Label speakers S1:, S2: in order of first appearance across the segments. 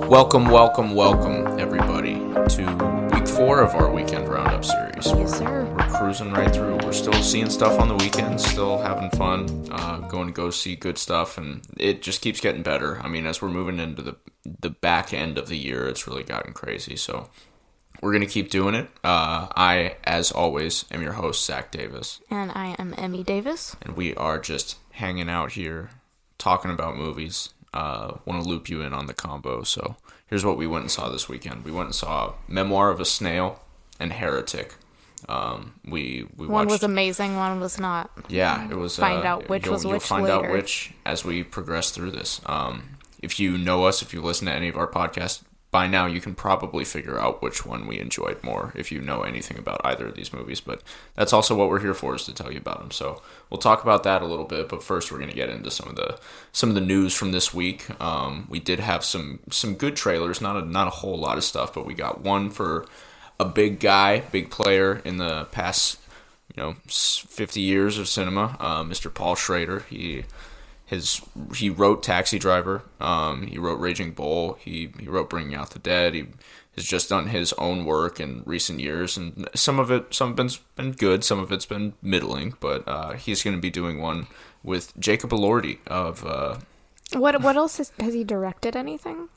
S1: Welcome, everybody, to week 4 of our weekend Roundup series.
S2: Yes, sir.
S1: We're cruising right through. We're still seeing stuff on the weekends, still having fun, going to go see good stuff, and it just keeps getting better. I mean, as we're moving into the back end of the year, it's really gotten crazy, so we're going to keep doing it. I, as always, am your host, Zach Davis.
S2: And I am Emmy Davis.
S1: And we are just hanging out here, talking about movies. Want to loop you in on the combo, so here's what we went and saw this weekend. We went and saw Memoir of a Snail and Heretic. We
S2: one
S1: watched,
S2: was amazing, one was not.
S1: Yeah, it was.
S2: Find out which was which
S1: You'll find
S2: later.
S1: out which as we progress through this. If you know us, if you listen to any of our podcasts, by now you can probably figure out which one we enjoyed more if you know anything about either of these movies. But that's also what we're here for, is to tell you about them. So we'll talk about that a little bit. But first, we're going to get into some of the news from this week. We did have some good trailers, not a whole lot of stuff, but we got one for a big player in the past 50 years of cinema, Mr. Paul Schrader. He wrote Taxi Driver. He wrote Raging Bull. He wrote Bringing Out the Dead. He has just done his own work in recent years, and some of it's been good, some of it's been middling. But he's going to be doing one with Jacob Elordi of.
S2: What else has he directed? Anything?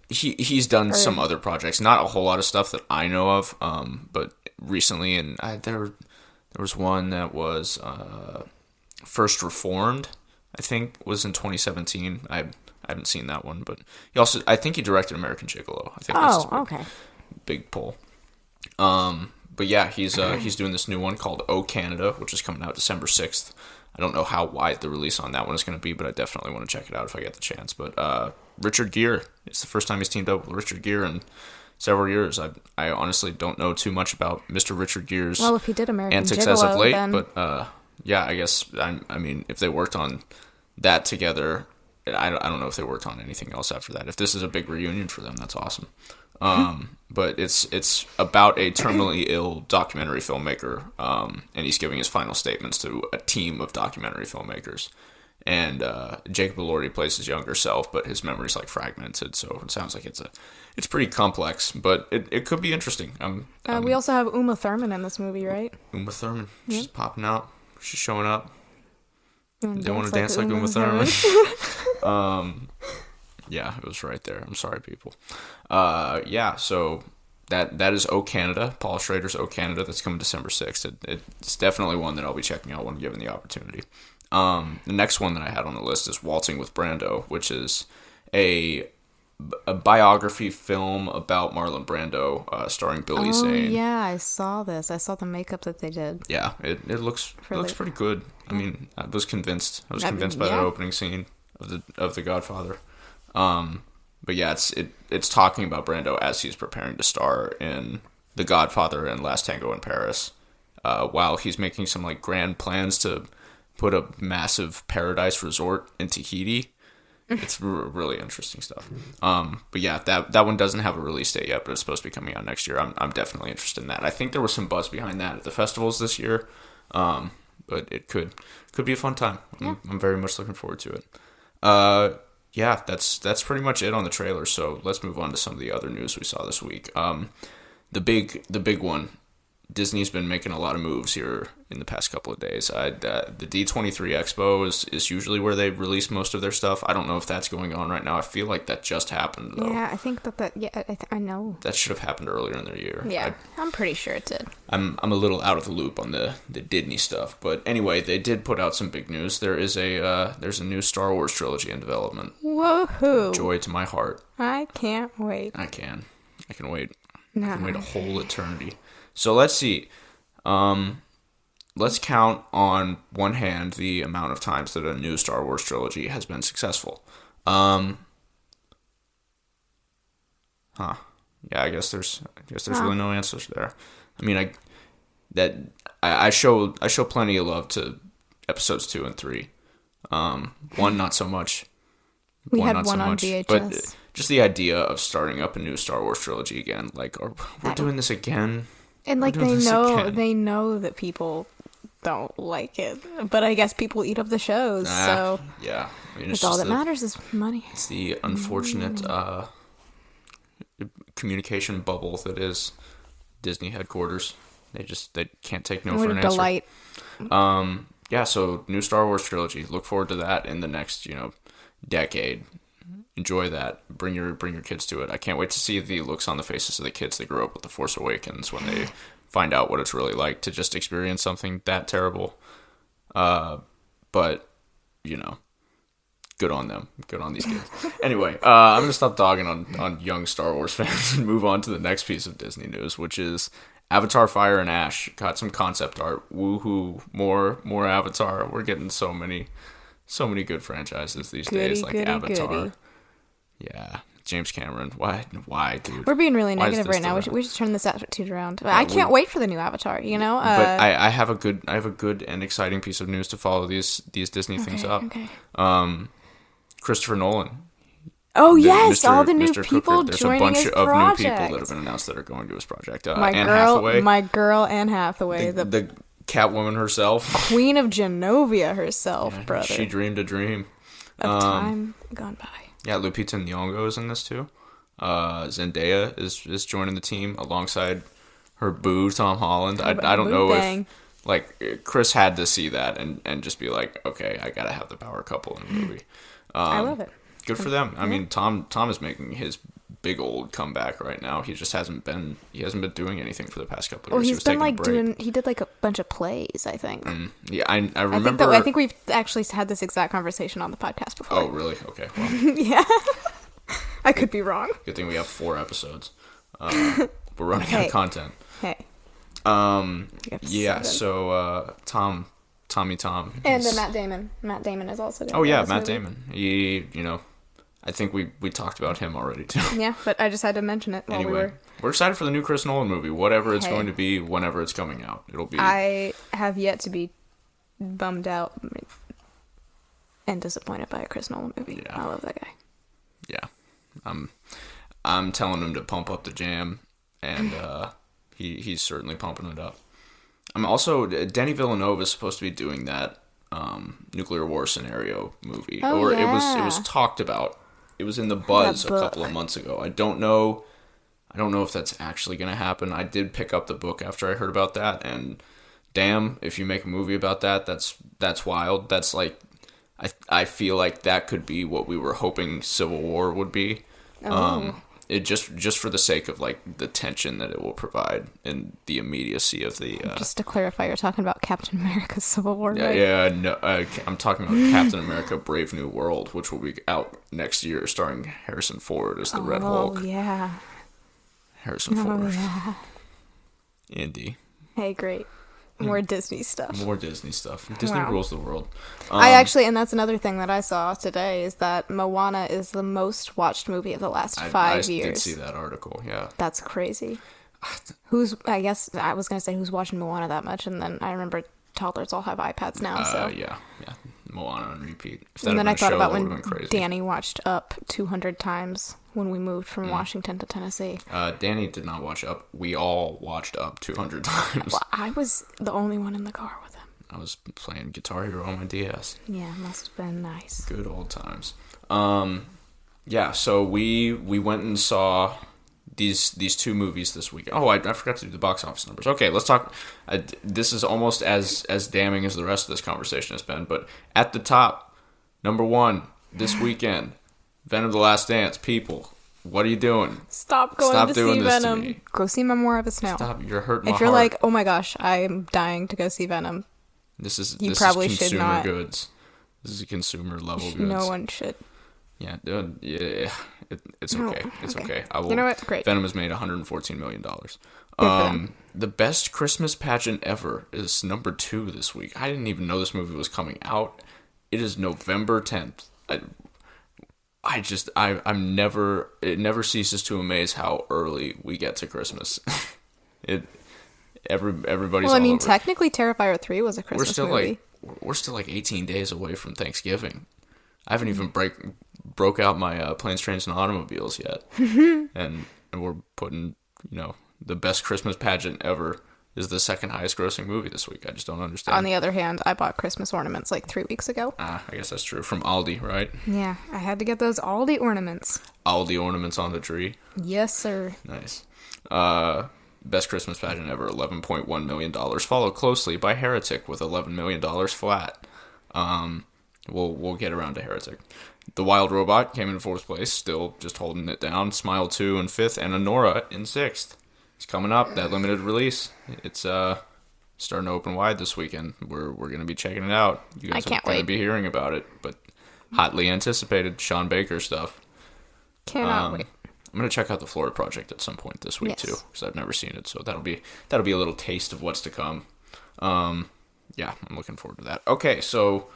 S1: He's done some other projects, not a whole lot of stuff that I know of. But recently, and there was one that was First Reformed. I think was in 2017. I haven't seen that one, but I think he directed American Gigolo. I think that's his big pull. But yeah, he's doing this new one called Oh Canada, which is coming out December 6th. I don't know how wide the release on that one is going to be, but I definitely want to check it out if I get the chance. But Richard Gere, it's the first time he's teamed up with Richard Gere in several years. I honestly don't know too much about Mr. Richard Gere's
S2: if he did American
S1: antics
S2: Gigolo,
S1: as of late,
S2: then...
S1: but yeah, I guess I mean if they worked on that together, I don't know if they worked on anything else after that. If this is a big reunion for them, that's awesome. But it's about a terminally ill documentary filmmaker, and he's giving his final statements to a team of documentary filmmakers. And Jacob Elordi plays his younger self, but his memory's like fragmented, so it sounds like it's pretty complex, but it could be interesting.
S2: We also have Uma Thurman in this movie, right?
S1: Uma Thurman, she's popping out, she's showing up. They want to dance like Uma
S2: Thurman.
S1: Yeah, it was right there. I'm sorry, people. Yeah, so that is Oh Canada, Paul Schrader's Oh Canada, that's coming December 6th. It's definitely one that I'll be checking out when given the opportunity. The next one that I had on the list is Waltzing with Brando, which is a biography film about Marlon Brando, starring Billy Zane.
S2: Yeah, I saw this. I saw the makap that they did.
S1: Yeah, it looks pretty good. I mean, I was convinced by that opening scene of the Godfather. But yeah, it's talking about Brando as he's preparing to star in The Godfather and Last Tango in Paris, while he's making some like grand plans to put a massive paradise resort in Tahiti. It's really interesting stuff. But yeah, that one doesn't have a release date yet, but it's supposed to be coming out next year. I'm definitely interested in that. I think there was some buzz behind that at the festivals this year. But it could be a fun time. I'm very much looking forward to it. Yeah, that's pretty much it on the trailer. So let's move on to some of the other news we saw this week. The big one. Disney's been making a lot of moves here in the past couple of days. The D23 Expo is usually where they release most of their stuff. I don't know if that's going on right now. I feel like that just happened, though.
S2: Yeah, I think I know.
S1: That should have happened earlier in the year.
S2: Yeah, I'm pretty sure it did.
S1: I'm a little out of the loop on the Disney stuff. But anyway, they did put out some big news. There's a new Star Wars trilogy in development.
S2: Woohoo!
S1: Joy to my heart.
S2: I can't wait.
S1: I can wait.
S2: No.
S1: I can wait a whole eternity. So let's see. Let's count on one hand the amount of times that a new Star Wars trilogy has been successful. Yeah, I guess there's really no answers there. I mean, I show plenty of love to episodes 2 and 3. 1 not so much.
S2: We had one on VHS.
S1: But just the idea of starting up a new Star Wars trilogy again, like we're doing this again.
S2: And like they know that people don't like it, but I guess people eat up the shows. So
S1: yeah, I mean,
S2: it's all that matters is money.
S1: It's the unfortunate communication bubble that is Disney headquarters. They can't take no
S2: what
S1: for an
S2: a
S1: answer.
S2: delight.
S1: Yeah, so new Star Wars trilogy. Look forward to that in the next, decade. Enjoy that. Bring your kids to it. I can't wait to see the looks on the faces of the kids that grew up with The Force Awakens when they find out what it's really like to just experience something that terrible. But, good on them. Good on these kids. Anyway, I'm going to stop dogging on young Star Wars fans and move on to the next piece of Disney news, which is Avatar Fire and Ash. Got some concept art. Woohoo. More Avatar. We're getting so many good franchises these days, like Avatar.
S2: Goody.
S1: Yeah. James Cameron. Why, dude?
S2: We're being really negative right now. We should turn this attitude around. Yeah, I can't wait for the new Avatar, But
S1: I have a good and exciting piece of news to follow these Disney things up.
S2: Okay.
S1: Christopher Nolan.
S2: Oh, yes, all the new people
S1: There's
S2: joining his project.
S1: There's a bunch of new people that have been announced that are going to his project.
S2: My girl, Anne Hathaway.
S1: The Catwoman herself.
S2: Queen of Genovia herself, brother.
S1: She dreamed a dream.
S2: Of time gone by.
S1: Yeah, Lupita Nyong'o is in this too. Zendaya is joining the team alongside her boo, Tom Holland. I don't know if Chris had to see that and just be like, okay, I gotta have the power couple in the movie.
S2: I love it.
S1: Good for them. I mean, Tom is making his big old comeback right now. He just hasn't been doing anything for the past couple of years.
S2: He's been he did like a bunch of plays, I think.
S1: Yeah, I remember.
S2: I think we've actually had this exact conversation on the podcast before.
S1: Oh, really? Okay. Well,
S2: yeah. I could be wrong.
S1: Good thing we have 4 episodes. We're running out of content.
S2: Hey.
S1: Yeah. So Tommy Tom.
S2: And then Matt Damon. Matt Damon is also doing
S1: Matt Damon. He, I think we talked about him already too.
S2: Yeah, but I just had to mention it while
S1: anyway, we're excited for the new Chris Nolan movie, whatever it's going to be, whenever it's coming out. It'll be.
S2: I have yet to be bummed out and disappointed by a Chris Nolan movie. Yeah. I love that guy.
S1: Yeah, I'm telling him to pump up the jam, and he's certainly pumping it up. I'm also Denis Villeneuve is supposed to be doing that nuclear war scenario movie, it was talked about. It was in the buzz a couple of months ago. I don't know if that's actually going to happen. I did pick up the book after I heard about that, and damn, if you make a movie about that, that's wild. That's like, I feel like that could be what we were hoping Civil War would be. It just for the sake of like the tension that it will provide and the immediacy of the.
S2: Just to clarify, you're talking about Captain America: Civil War, right?
S1: Yeah, no, I'm talking about Captain America: Brave New World, which will be out next year, starring Harrison Ford as the Red Hulk.
S2: Oh yeah,
S1: Harrison Ford.
S2: Yeah.
S1: Indy.
S2: Hey, great. More Disney stuff.
S1: Disney rules the world.
S2: And that's another thing that I saw today, is that Moana is the most watched movie of the last 5 years. I did
S1: see that article, yeah.
S2: That's crazy. I guess I was going to say who's watching Moana that much, and then I remember toddlers all have iPads now, so.
S1: Yeah. Moana on repeat.
S2: And then I thought about when Danny watched Up 200 times when we moved from Washington to Tennessee.
S1: Danny did not watch Up. We all watched Up 200 times.
S2: Well, I was the only one in the car with him.
S1: I was playing Guitar Hero on my DS.
S2: Yeah, must have been nice.
S1: Good old times. Yeah, so we went and saw these 2 movies this week. Oh, I forgot to do the box office numbers. Okay, let's talk. This is almost as damning as the rest of this conversation has been, but at the top, number 1 this weekend, Venom: The Last Dance. People, what are you doing?
S2: Stop going to see Venom. Go see Memoir of a Snail.
S1: Stop, you're hurting my heart.
S2: If you're like, oh my gosh, I'm dying to go see Venom.
S1: This is
S2: consumer
S1: goods. This is consumer level goods.
S2: No one should.
S1: Yeah, dude, yeah. It's okay. It's okay.
S2: You know what? Great.
S1: Venom has made $114 million. The best Christmas pageant ever is number 2 this week. I didn't even know this movie was coming out. It is November 10th. It never ceases to amaze how early we get to Christmas. Everybody's.
S2: Well, I mean, technically, Terrifier 3 was a Christmas movie.
S1: We're still like 18 days away from Thanksgiving. I haven't even broke out my Planes, Trains, and Automobiles yet, and we're putting the best Christmas pageant ever is the second highest grossing movie this week. I just don't understand.
S2: On the other hand, I bought Christmas ornaments like 3 weeks ago.
S1: I guess that's true. From Aldi, right?
S2: Yeah, I had to get those Aldi ornaments.
S1: Aldi ornaments on the tree?
S2: Yes, sir.
S1: Nice. Best Christmas pageant ever, $11.1 million. Followed closely by Heretic with $11 million flat. We'll get around to Heretic. The Wild Robot came in 4th place, still just holding it down. Smile 2 in 5th, and Anora in 6th. It's coming up, that limited release. It's starting to open wide this weekend. We're going to be checking it out. You guys are going to be hearing about it, but hotly anticipated Sean Baker stuff.
S2: Cannot wait.
S1: I'm going to check out the Florida Project at some point this week too, because I've never seen it. So that'll be a little taste of what's to come. Yeah, I'm looking forward to that. Okay, so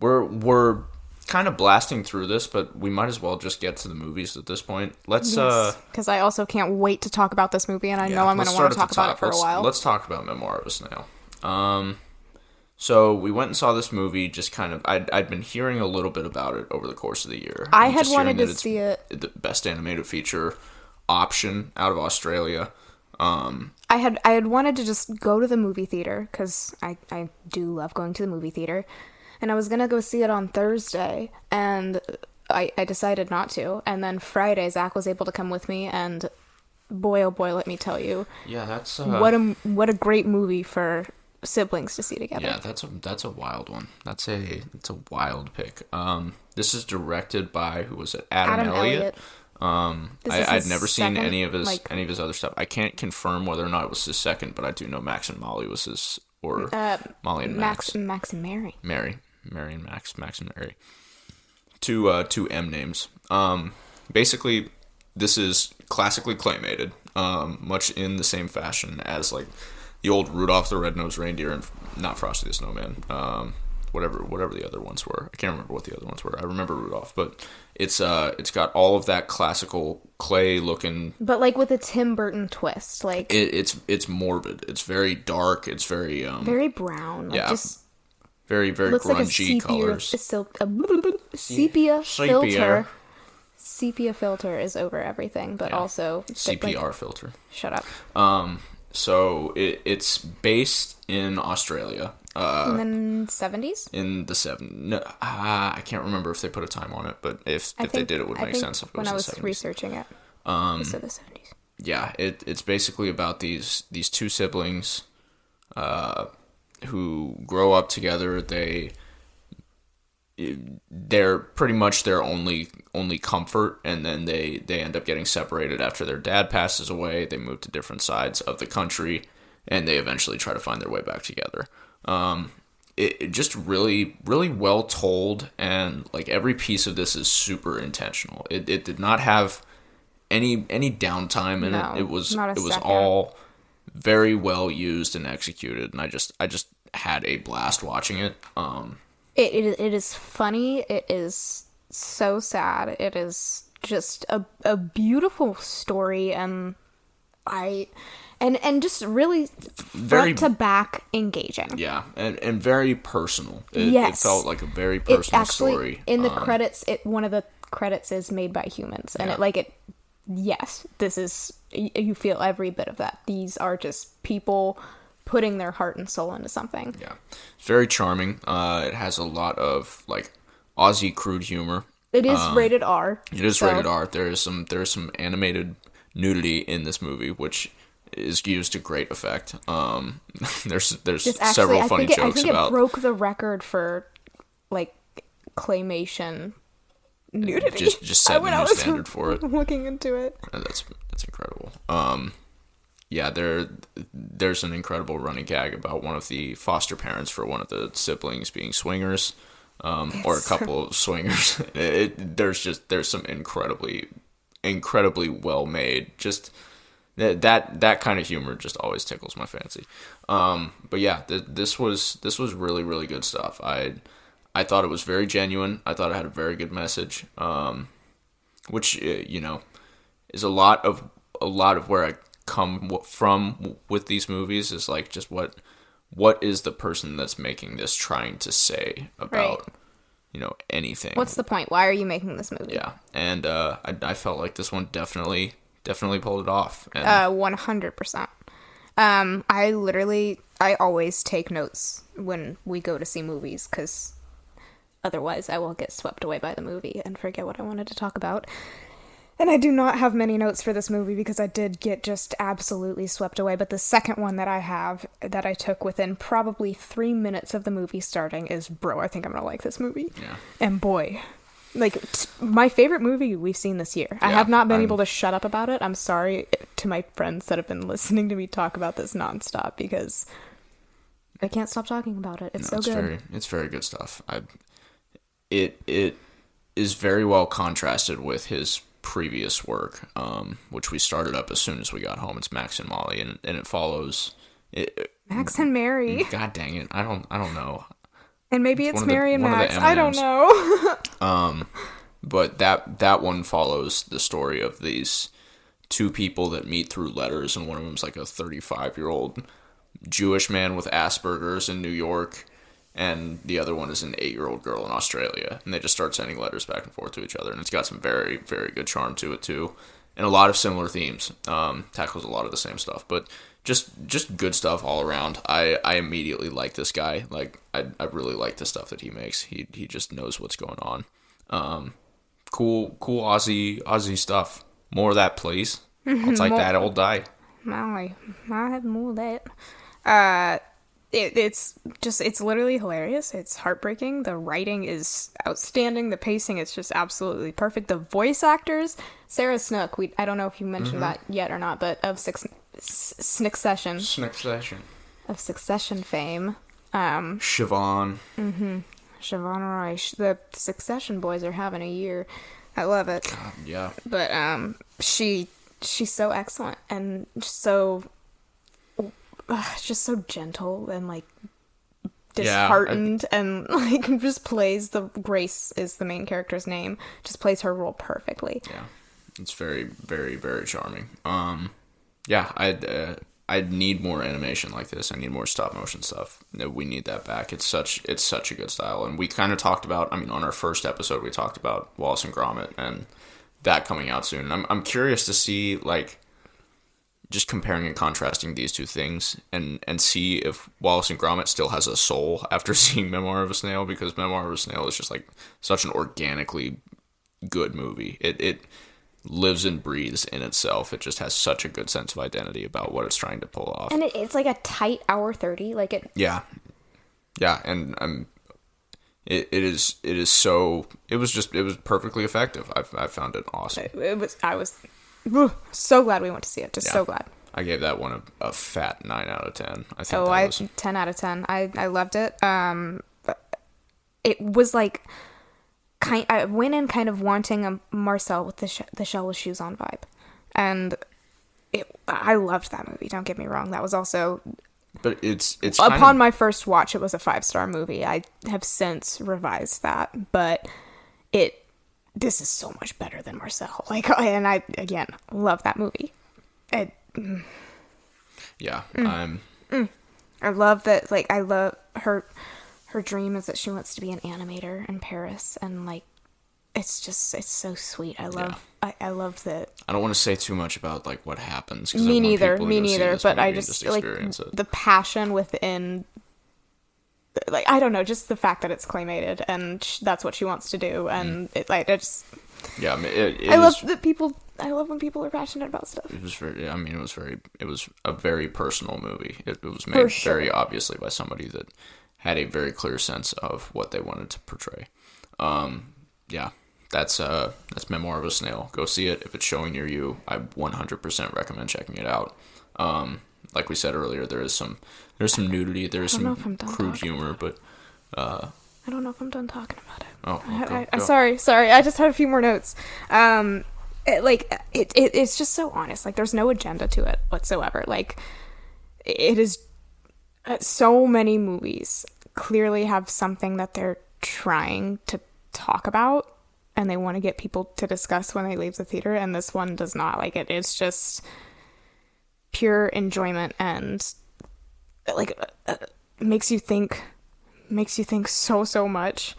S1: we're kind of blasting through this, but we might as well just get to the movies at this point. Let's
S2: because I also can't wait to talk about this movie, and I know I'm going to want to talk about it for a while.
S1: Let's talk about Memoir of a Snail. So we went and saw this movie. Just kind of, I'd been hearing a little bit about it over the course of the year.
S2: I had wanted to see it.
S1: The best animated feature option out of Australia.
S2: I had wanted to just go to the movie theater because I do love going to the movie theater. And I was going to go see it on Thursday, and I decided not to. And then Friday, Zach was able to come with me, and boy, oh boy, let me tell you.
S1: Yeah, that's...
S2: what a great movie for siblings to see together.
S1: Yeah, that's a wild one. It's a wild pick. This is directed by, who was it? Adam Elliott. I'd never seen any of his other stuff. I can't confirm whether or not it was his second, but I do know Max and Molly was his, or Molly and Max.
S2: Max and Mary.
S1: Mary and Max and Mary. Two M names. Basically, this is classically claymated, much in the same fashion as like the old Rudolph the Red-Nosed Reindeer and not Frosty the Snowman. Whatever the other ones were. I can't remember what the other ones were. I remember Rudolph, but it's got all of that classical clay looking,
S2: but like with a Tim Burton twist. Like
S1: it's morbid. It's very dark. It's very
S2: brown. Like
S1: yeah.
S2: Just
S1: very grungy
S2: like
S1: colors.
S2: Sepia filter. Sepia filter is over everything, but also
S1: CPR filter.
S2: Shut up.
S1: So it's based in Australia.
S2: In the 70s?
S1: In the 70s. No, I can't remember if they put a time on it, but if they did, it would make sense if it was the 70s. When I was
S2: researching it, it said the 70s.
S1: Yeah, it's basically about these two siblings who grow up together. They're pretty much their only comfort, and then they end up getting separated after their dad passes away. They move to different sides of the country, and they eventually try to find their way back together. It just really well told, and like every piece of this is super intentional. It did not have any downtime in it. It was all very well used and executed, and I just had a blast watching it.
S2: It is funny. It is so sad. It is just a beautiful story, and just really front to back engaging.
S1: Yeah, and very personal. It felt like a very personal story.
S2: In the credits, one of the credits is made by humans, and yes, this is, you feel every bit of that. These are just people putting their heart and soul into something.
S1: Yeah, it's very charming. It has a lot of like Aussie crude humor.
S2: It is rated R.
S1: It is rated R. There is some animated nudity in this movie, which is used to great effect. There's several funny jokes about. I think it
S2: broke the record for like claymation nudity.
S1: Just set a new standard for it.
S2: Looking into it.
S1: That's incredible. Yeah, there's an incredible running gag about one of the foster parents for one of the siblings being swingers, or a couple of swingers. There's some incredibly well made. Just that kind of humor just always tickles my fancy. But yeah, this was really, really good stuff. I thought it was very genuine. I thought it had a very good message, which is a lot of where I come from with these movies, is like just what is the person that's making this trying to say about anything.
S2: What's the point? Why are you making this movie?
S1: Yeah, and I felt like this one definitely pulled it off.
S2: 100%. I always take notes when we go to see movies, because otherwise I will get swept away by the movie and forget what I wanted to talk about. And I do not have many notes for this movie because I did get just absolutely swept away. But the second one that I have, that I took within probably 3 minutes of the movie starting, is, bro, I think I'm going to like this movie.
S1: Yeah.
S2: And boy, like, my favorite movie we've seen this year. Yeah, I have not been able to shut up about it. I'm sorry to my friends that have been listening to me talk about this nonstop, because I can't stop talking about it. It's so good.
S1: It's very good stuff. It is very well contrasted with his previous work, which we started up as soon as we got home. It's Max and Molly, and it follows
S2: Max and Mary.
S1: God dang it, I don't know.
S2: And maybe it's Mary and Max. I don't know.
S1: But that one follows the story of these two people that meet through letters, and one of them's like a 35-year-old Jewish man with Asperger's in New York, and the other one is an 8-year-old girl in Australia, and they just start sending letters back and forth to each other, and it's got some very, very good charm to it too, and a lot of similar themes. Tackles a lot of the same stuff, but just good stuff all around. I immediately like this guy. Like, I really like the stuff that he makes. He just knows what's going on. Cool Aussie stuff. More of that, please. I'll take that all day.
S2: I have more of that. It's literally hilarious. It's heartbreaking. The writing is outstanding. The pacing is just absolutely perfect. The voice actors, Sarah Snook, I don't know if you mentioned that yet or not, but of Succession fame.
S1: Siobhan.
S2: Siobhan Roy. The Succession boys are having a year. I love it.
S1: God, yeah.
S2: But she's so excellent and just so gentle and like disheartened, and like just plays Grace is the main character's name. Just plays her role perfectly.
S1: Yeah, it's very, very, very charming. Yeah, I'd need more animation like this. I need more stop motion stuff. We need that back. It's such a good style, and we kind of talked about. I mean, on our first episode, we talked about Wallace and Gromit and that coming out soon. I'm curious to see, like, just comparing and contrasting these two things, and see if Wallace and Gromit still has a soul after seeing Memoir of a Snail, because Memoir of a Snail is just like such an organically good movie. It lives and breathes in itself. It just has such a good sense of identity about what it's trying to pull off.
S2: And it's like a tight hour 30. Like it.
S1: Yeah, and it was perfectly effective. I found it awesome.
S2: I was so glad we went to see it. So glad.
S1: I gave that one a fat 9 out of 10. I think
S2: 10 out of 10. I loved it. It was like I went in kind of wanting a Marcel with the shell with shoes on vibe, and I loved that movie. Don't get me wrong. That was also.
S1: But it's
S2: upon my first watch, it was a 5-star movie. I have since revised that, but this is so much better than Marcel. Like, and I again love that movie.
S1: Yeah,
S2: I love that. Like, I love her. Her dream is that she wants to be an animator in Paris, and like, it's so sweet. I love that.
S1: I don't want to say too much about like what happens.
S2: Me neither. But I just like the passion within. Like, I don't know, just the fact that it's claymated and that's what she wants to do, and I love when people are passionate about stuff.
S1: It was very. I mean, it was a very personal movie. It was made very obviously by somebody that had a very clear sense of what they wanted to portray. Yeah, that's Memoir of a Snail. Go see it if it's showing near you. I 100% recommend checking it out. Like we said earlier, there's some nudity, there's some crude humor, but
S2: I don't know if I'm done talking about it.
S1: Oh,
S2: I'm sorry. I just had a few more notes. It's just so honest. Like, there's no agenda to it whatsoever. Like, it is. So many movies clearly have something that they're trying to talk about, and they want to get people to discuss when they leave the theater, and this one does not. Like, it's just pure enjoyment, and like makes you think so much.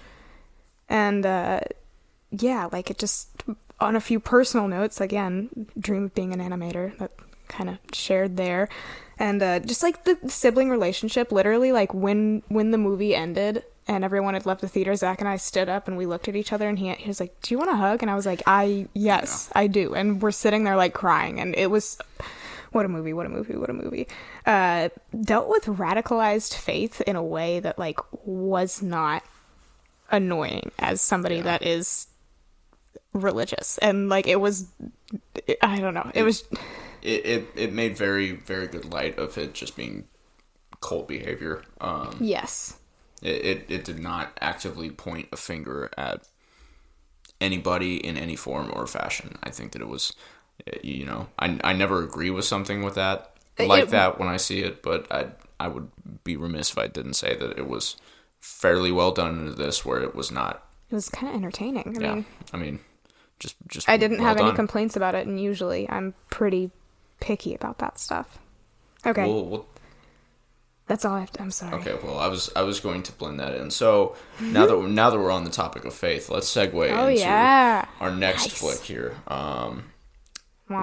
S2: And yeah, like, it just, on a few personal notes, again, dream of being an animator. That kind of shared there. And just like the sibling relationship, literally, like when the movie ended and everyone had left the theater, Zach and I stood up and we looked at each other, and he was like, "Do you want a hug?" And I was like, yes, I do. And we're sitting there like crying, and it was, what a movie. Dealt with radicalized faith in a way that like was not annoying as somebody that is religious. And like it was, I don't know, it was...
S1: It made very, very good light of it just being cult behavior.
S2: Yes.
S1: It did not actively point a finger at anybody in any form or fashion. I think that it was, you know, I never agree with something with that, that when I see it, but I would be remiss if I didn't say that it was fairly well done into this, where it was not. It was
S2: kind of entertaining.
S1: I mean, just
S2: I didn't have any complaints about it, and usually I'm pretty picky about that stuff. Okay.
S1: Well,
S2: that's all I have to... I'm sorry.
S1: Okay, well, I was going to blend that in. So now that we're on the topic of faith, let's segue into our next flick here.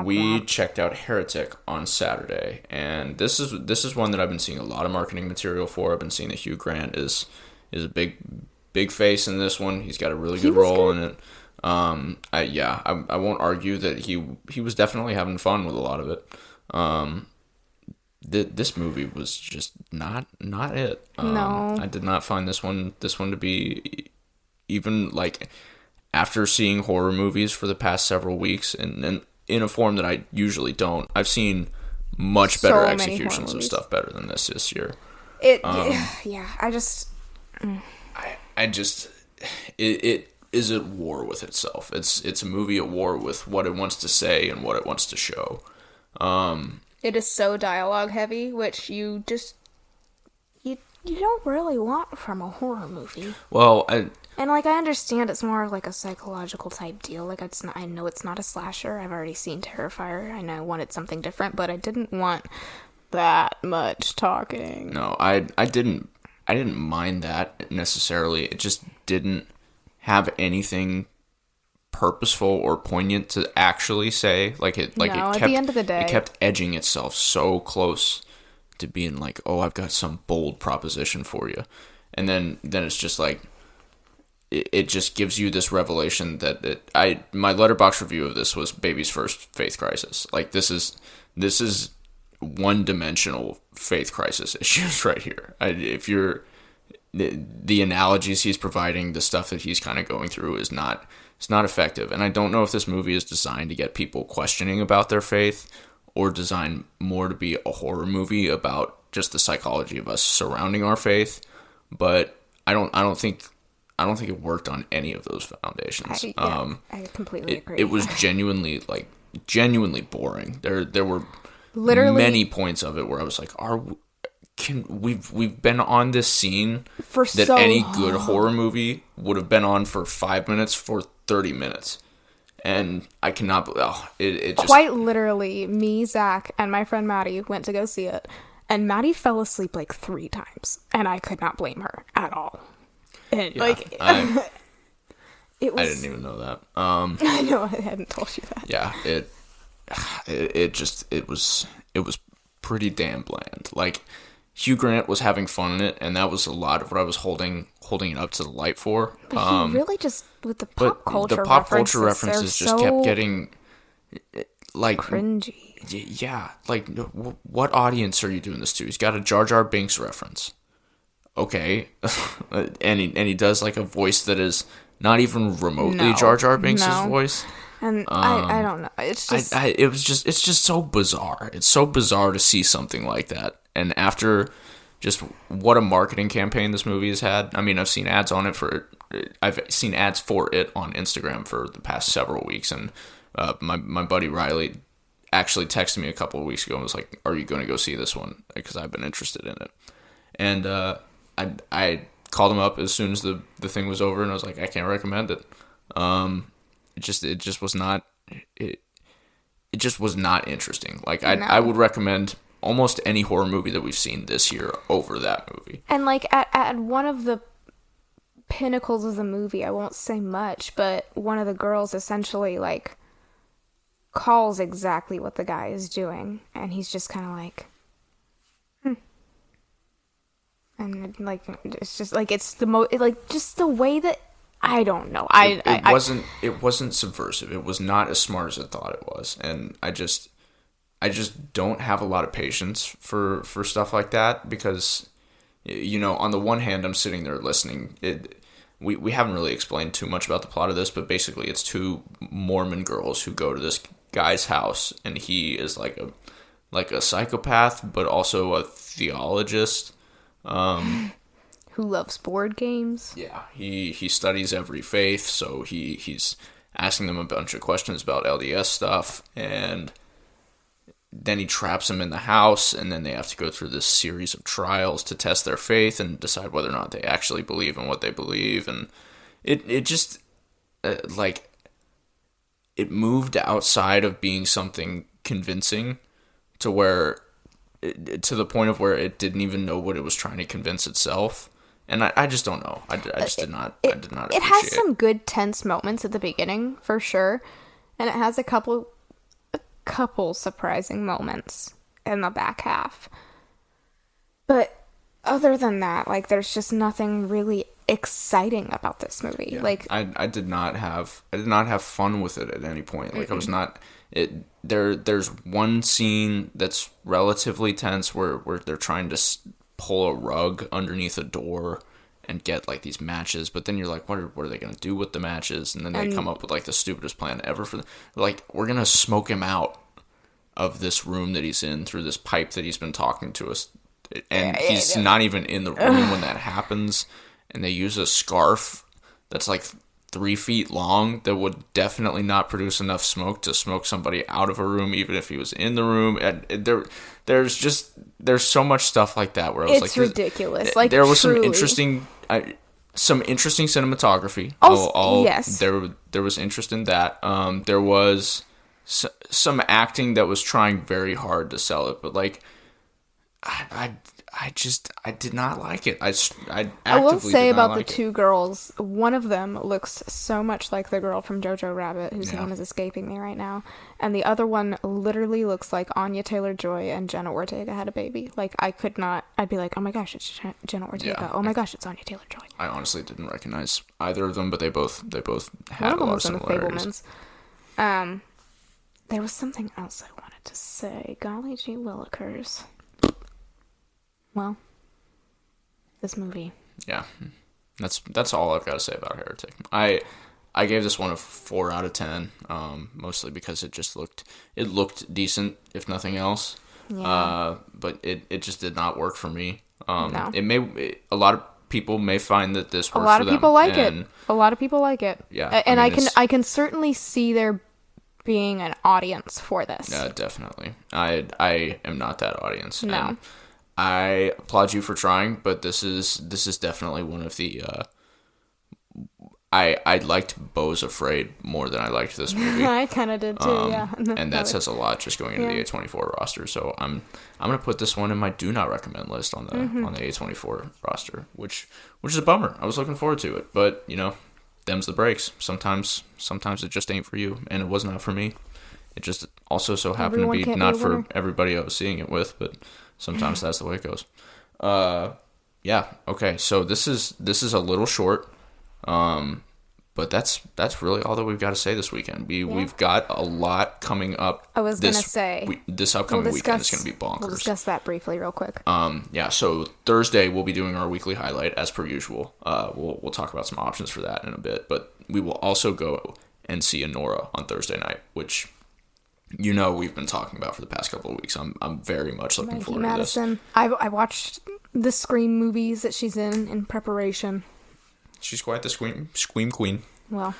S1: We checked out Heretic on Saturday, and this is one that I've been seeing a lot of marketing material for. I've been seeing that Hugh Grant is a big face in this one. He's got a really good role in it. I won't argue that he was definitely having fun with a lot of it. This movie was just not it.
S2: No,
S1: I did not find this one to be, even like, after seeing horror movies for the past several weeks and in a form that I usually don't. I've seen much better executions of stuff better than this year.
S2: It
S1: is at war with itself. It's a movie at war with what it wants to say and what it wants to show.
S2: It is so dialogue heavy, which you don't really want from a horror movie.
S1: Well,
S2: I understand it's more of like a psychological type deal. Like I know it's not a slasher. I've already seen Terrifier. I know I wanted something different, but I didn't want that much talking.
S1: No, I didn't mind that necessarily. It just didn't have anything purposeful or poignant to actually say. At the end of the day, it kept edging itself so close to being like, oh, I've got some bold proposition for you, and then it's just like it just gives you this revelation that my Letterboxd review of this was baby's first faith crisis. Like, this is one-dimensional faith crisis issues right here. If you're the analogies he's providing, the stuff that he's kind of going through it's not effective. And I don't know if this movie is designed to get people questioning about their faith, or designed more to be a horror movie about just the psychology of us surrounding our faith. But I don't think it worked on any of those foundations.
S2: I completely agree.
S1: It was genuinely boring. There were literally many points of it where I was like, we've been on this scene
S2: for
S1: that
S2: so
S1: any
S2: long.
S1: Good horror movie would have been on for 5 minutes for 30 minutes. And I cannot believe it just...
S2: Quite literally, me, Zach, and my friend Maddie went to go see it, and Maddie fell asleep like 3 times, and I could not blame her at all. And,
S1: I didn't even know that.
S2: I know, I hadn't told you that.
S1: Yeah, it was pretty damn bland. Like, Hugh Grant was having fun in it, and that was a lot of what I was holding it up to the light for.
S2: But he really just, with the pop culture references
S1: just kept getting like
S2: cringy.
S1: Yeah, like, what audience are you doing this to? He's got a Jar Jar Binks reference. Okay, and he does like a voice that is not even remotely Jar Jar Binks' voice.
S2: And I don't know. It's just
S1: it's just so bizarre. It's so bizarre to see something like that. And after just what a marketing campaign this movie has had. I mean, I've seen ads for it on Instagram for the past several weeks, and my buddy Riley actually texted me a couple of weeks ago and was like, "Are you going to go see this one?" Because I've been interested in it. And I called him up as soon as the thing was over, and I was like, "I can't recommend it." It just was not interesting. Like, I would recommend almost any horror movie that we've seen this year over that movie.
S2: And like at one of the pinnacles of the movie, I won't say much, but one of the girls essentially like calls exactly what the guy is doing, and he's just kind of like, and like it's just like it's like just the way that I don't know.
S1: It wasn't subversive. It was not as smart as I thought it was, and I just don't have a lot of patience for stuff like that because, on the one hand, I'm sitting there listening. We haven't really explained too much about the plot of this, but basically it's two Mormon girls who go to this guy's house, and he is like a psychopath, but also a theologist.
S2: Who loves board games.
S1: Yeah, he studies every faith, so he's asking them a bunch of questions about LDS stuff, and then he traps them in the house, and then they have to go through this series of trials to test their faith and decide whether or not they actually believe in what they believe, and it just, like, it moved outside of being something convincing to where, to the point of where it didn't even know what it was trying to convince itself. And I just don't know. I did not appreciate it.
S2: It has some good tense moments at the beginning, for sure. And it has a couple surprising moments in the back half. But other than that, like, there's just nothing really exciting about this movie.
S1: Yeah,
S2: like
S1: I did not have fun with it at any point. Like, I was not there's one scene that's relatively tense where they're trying to pull a rug underneath a door and get like these matches, but then you're like, what are they gonna do with the matches? And then they come up with like the stupidest plan ever like, we're gonna smoke him out of this room that he's in through this pipe that he's been talking to us, and he's not even in the room when that happens. And they use a scarf that's like 3 feet long that would definitely not produce enough smoke to smoke somebody out of a room, even if he was in the room. And there's so much stuff like that where I was
S2: it's ridiculous. Like,
S1: there was
S2: truly.
S1: some interesting cinematography.
S2: Yes,
S1: there was interest in that. There was some acting that was trying very hard to sell it, but like, I did not like it. I will say about the
S2: two girls, one of them looks so much like the girl from Jojo Rabbit, whose name is escaping me right now, and the other one literally looks like Anya Taylor-Joy and Jenna Ortega had a baby. Like, I'd be like, oh my gosh, it's Jenna Ortega. Yeah, oh my gosh, it's Anya Taylor-Joy.
S1: I honestly didn't recognize either of them, but they both had
S2: a lot of
S1: similarities.
S2: There was something else I wanted to say. Golly gee willikers. Well, this movie. Yeah,
S1: that's all I've got to say about Heretic. I gave this one a 4 out of 10, mostly because it looked decent, if nothing else. Yeah. But it just did not work for me. No. A lot of people may find that this works for them.
S2: A lot of people like it. A lot of people like it.
S1: Yeah,
S2: and I can certainly see there being an audience for this.
S1: Yeah, definitely. I am not that audience.
S2: No.
S1: And I applaud you for trying, but this is definitely one of the I liked Beau's Afraid more than I liked this movie.
S2: I kind of did too, yeah.
S1: And that says a lot just going into the A24 roster. So I'm gonna put this one in my do not recommend list on the A24 roster, which is a bummer. I was looking forward to it, but them's the breaks. Sometimes it just ain't for you, and it was not for me. It just also so happened to be not for everybody I was seeing it with, but sometimes that's the way it goes. Yeah. Okay. So this is a little short, but that's really all that we've got to say this weekend. We've got a lot coming up.
S2: I was gonna say
S1: this upcoming weekend is gonna be bonkers.
S2: We'll discuss that briefly, real quick.
S1: Yeah. So Thursday we'll be doing our weekly highlight as per usual. We'll talk about some options for that in a bit, but we will also go and see Nora on Thursday night, which we've been talking about for the past couple of weeks. I'm very much looking forward to this.
S2: I watched the Scream movies that she's in preparation.
S1: She's quite the Scream queen.
S2: Well,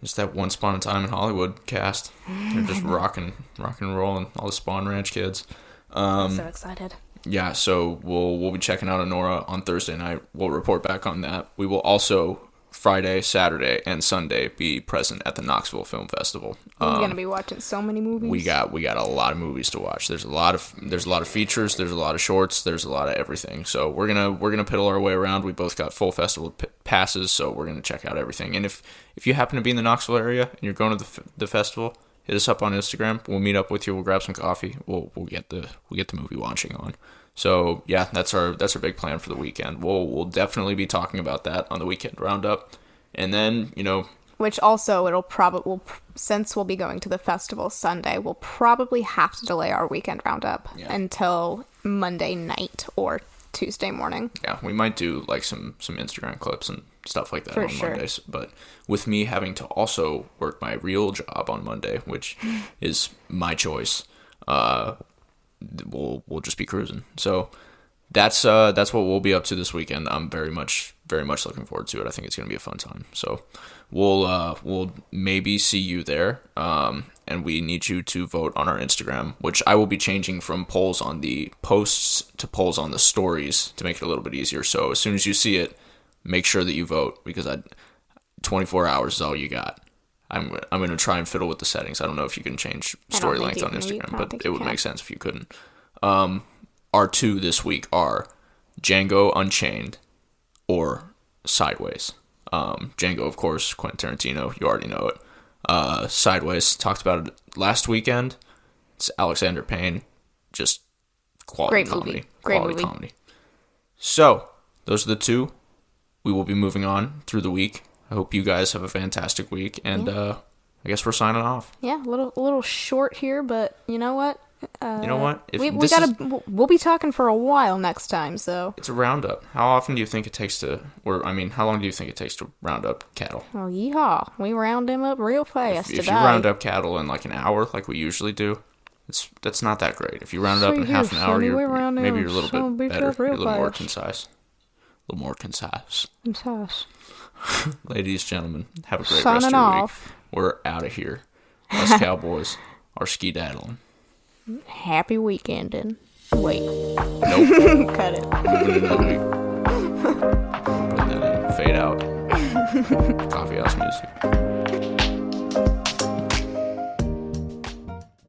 S1: just that Once Upon a Time in Hollywood cast. They're just rocking and rolling. All the Spawn Ranch kids.
S2: I'm so excited.
S1: Yeah, so we'll be checking out Nora on Thursday night. We'll report back on that. We will also Friday, Saturday, and Sunday be present at the Knoxville Film Festival.
S2: We're gonna be watching so many movies.
S1: We got a lot of movies to watch. There's a lot of features. There's a lot of shorts. There's a lot of everything. So we're gonna piddle our way around. We both got full festival passes, so we're gonna check out everything. And if you happen to be in the Knoxville area and you're going to the festival, hit us up on Instagram. We'll meet up with you. We'll grab some coffee. We'll get the movie watching on. So yeah, that's our big plan for the weekend. We'll definitely be talking about that on the weekend roundup, and then
S2: which also since we'll be going to the festival Sunday, we'll probably have to delay our weekend roundup until Monday night or Tuesday morning.
S1: Yeah, we might do like some Instagram clips and stuff like that on Mondays. But with me having to also work my real job on Monday, which is my choice, we'll just be cruising. So that's what we'll be up to this weekend. I'm very much looking forward to it. I think it's gonna be a fun time. So we'll maybe see you there. And we need you to vote on our Instagram, which I will be changing from polls on the posts to polls on the stories to make it a little bit easier. So as soon as you see it, make sure that you vote, because 24 hours is all you got. I'm going to try and fiddle with the settings. I don't know if you can change story length on Instagram, but it would make sense if you couldn't. Our two this week are Django Unchained or Sideways. Django, of course, Quentin Tarantino. You already know it. Sideways, talked about it last weekend. It's Alexander Payne. Just quality comedy. Quality comedy. So, those are the two. We will be moving on through the week. I hope you guys have a fantastic week, and I guess we're signing off.
S2: Yeah, a little short here, but you know what? We'll be talking for a while next time, so.
S1: It's a roundup. How often do you think it takes how long do you think it takes to round up cattle?
S2: Oh, yeehaw. We round them up real fast
S1: If you round up cattle in like an hour, like we usually do, that's not that great. If you round it up in half an hour, you're a little bit better. You're a little more concise. A little more concise. Ladies, gentlemen, have a great rest of your week. We're out of here. Us Cowboys are ski-daddling.
S2: Happy weekending. Wait.
S1: Nope.
S2: Cut it.
S1: Moving into the week. Putting that in. Fade out. Coffee house music.